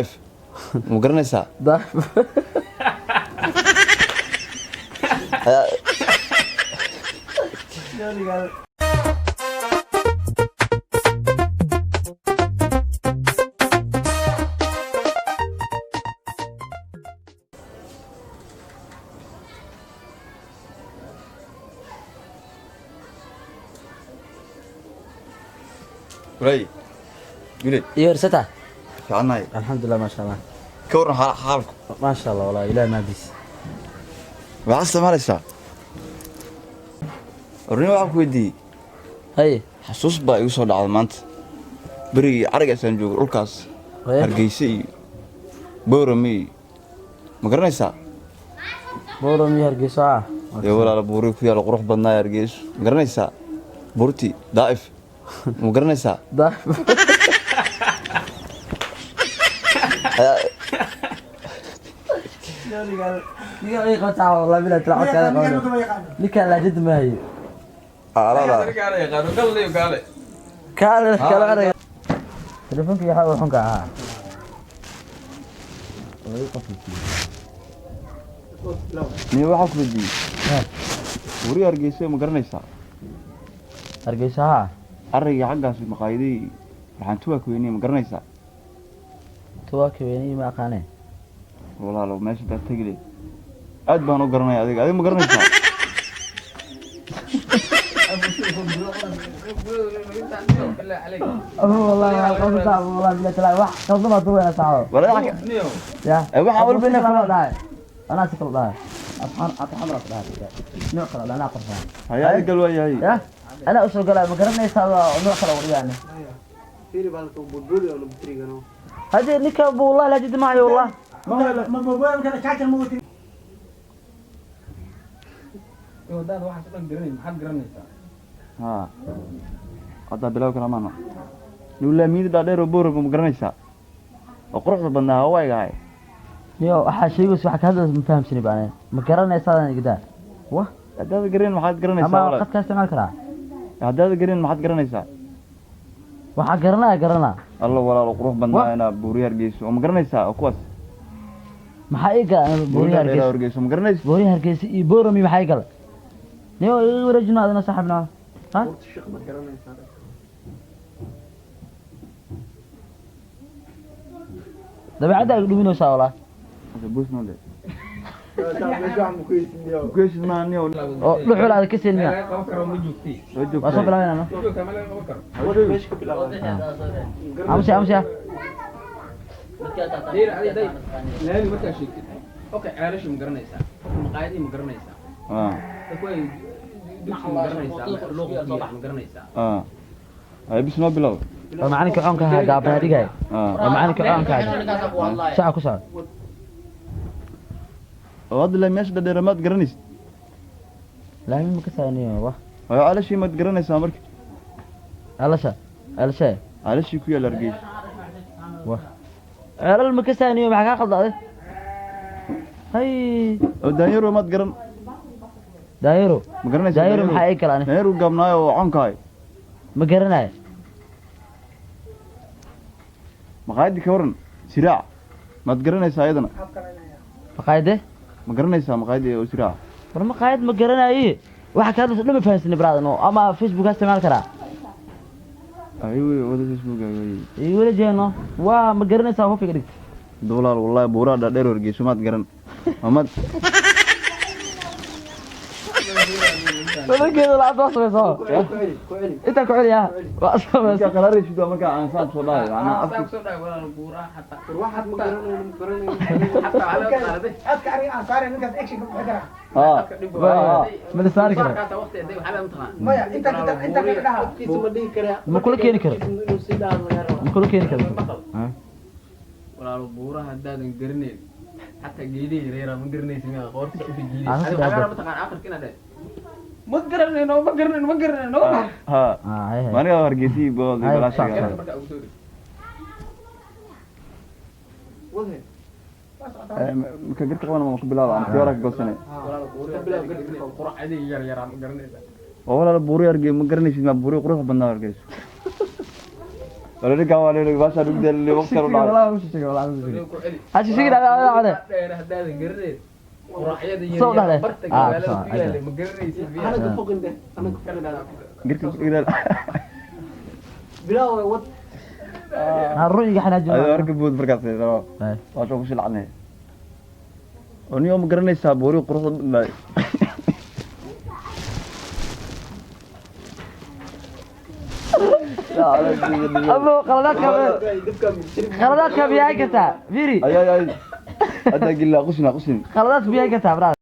If ma garanaysaa daif Ray gule iyo irsata fiicanahay alxamdulilah maasha allah ka waran xaalku maasha allah walaa ilaah maadis waxaad isticmaalaysaa orni waxaan ku weydiiyey haye xasuus baa igu soo dhacday maanta berigii carigaasaan joogo dhulkaas hargeysa iyo boorame iyo ma garanaysaa boorami hargeyso ah ee walaala buuri ku yaalo qurux badnaa hargeyso ma garanaysaa buurti daa'if ma garanaysaa daif ninkaan laajada ma hayo telefoonka iyo xawa xunka ahaa niyo waxaan ku weydiiyey buuri hargeysa ma garanaysaa hargeyso haa arriga xaggaas maqaayadii waxaan tuwaa ka weynay ma garanaysaa tuwaaka weynii ma aqaanee walaalo meesha daa tegile aad baan u garanaya adiga ma garanaysaa waxaan walba inaa kala dhahay anaa si kala dhahay atxamra ku dhahay nooc kala anaa qorfaa hayaa gal waayahay ya anaa usoo galaa ma garanaysaa nooc kala wariyaane hadii ninka buu wallahi laajid maayo wallah ها هذا بلاو كلامنا نقول له مين دادير وبورك ما garanaysaa oo quruxda badnaa hawayga hay yo waxa sheegayso waxa ka hadlayso ma fahamsani baan ma garanaysaa gidaa wa hadaad garin maxaad garanaysaa ama qad ka isticmaal karaa hadaad garin maxaad garanaysaa waxa garanaa alla walaalo qurux badnaa ina buuri hargeyso ma garanaysaa oo kuwaas maxaa iga buuri hargeyso ma garanaysaa buuri hargeyso iyo boorami maxaa iga niyo warajina adana saaxibna ha sheekh ma garanaysaa dabeecada ay dhuminaysaa wala bus no le kuis ma niyo oo dhuxul aad ka siinna waa soo bilaabana amsi laani markaa sheegtid okay ceelashu ma garanaysaa maqaayadii ma garanaysaa kuway dugsi ma garanaysaa luuqadii ma garanaysaa ay bis no bilaw macalinka coonka ha gaabana dhigay macalinka coonka saca ku saar wad la meesh dhadeeramaad garanaysid laami ma ka saaniyo wax ay alashi ma garanaysaa markii alasha alashi ku yaal argeys wax ceelal ma ka saaniyo maxaa ka qaldaday hay oo daayiro ma garan daayiro ma garanaysaa daayiro maxaa ay galaan daayiro gabnaayo oo coonkaay ma garanayo maqaayadi ka waran siraac maad garanaysaa ayadana maqaayade ma garanaysaa maqaayadi oo siraac war maqaayad ma garanayo waxa ka hadlayso dhama fahansin braadan oo ama facebook ka isticmaal karaa ay way wada facebook ay wala jeeno waa ma garanaysaa hofiga dhigta dolaal wallahi buura dhaadheer wargeyso maad garan amad walageedo la adoos weeso inta ku celiya waa sabab ka qalaray sidoo marka aan saan soo dhaay ana afka soo dhaay walaal buura hatta waxaad ma garanaysaa hatta ala qaladay adka ari aan saaray ninkaas action ka xidara ma la saari kara ka waqti ay waxa la maqan maya inta ka dhaha kiisu ma dhigi kara ma kula keeni kara inuu si dhaar laga rabo ma kula keeni kara walaal buura hadaadan garaneyn hatta geedii reera ma garanaysid ma qoorta u fijiday agar ma taqaan aakhirka ina dhay ma garanayno ha maniga wargeysi bood balaashiga ka garta qabana ma ku bilaabo aan fiora ka goosane walaal buuri argey ma garanaysid ma buuri qurux badnaa argeyso ولا رجع ولا رجع بس أنا اللي وقت والله مش شيء والله مش شيء هذا شيء هذا هذا هذا قريت وراحية صوت هذا. برتك آه، ولا صح، فيها عدل. اللي مقرنيس أنا فيها فوق أنت أنا كنت أنا قلت كده بلا ود الرؤية احنا هذا جوا أركب بود بركات ترى إيه. واشوف وش العنه ونيوم قرني سابوري وقرص لا لا أبو خلادات كم يا كتا فيري أي هذا قل لا قسنا خلادات بيها كتا براد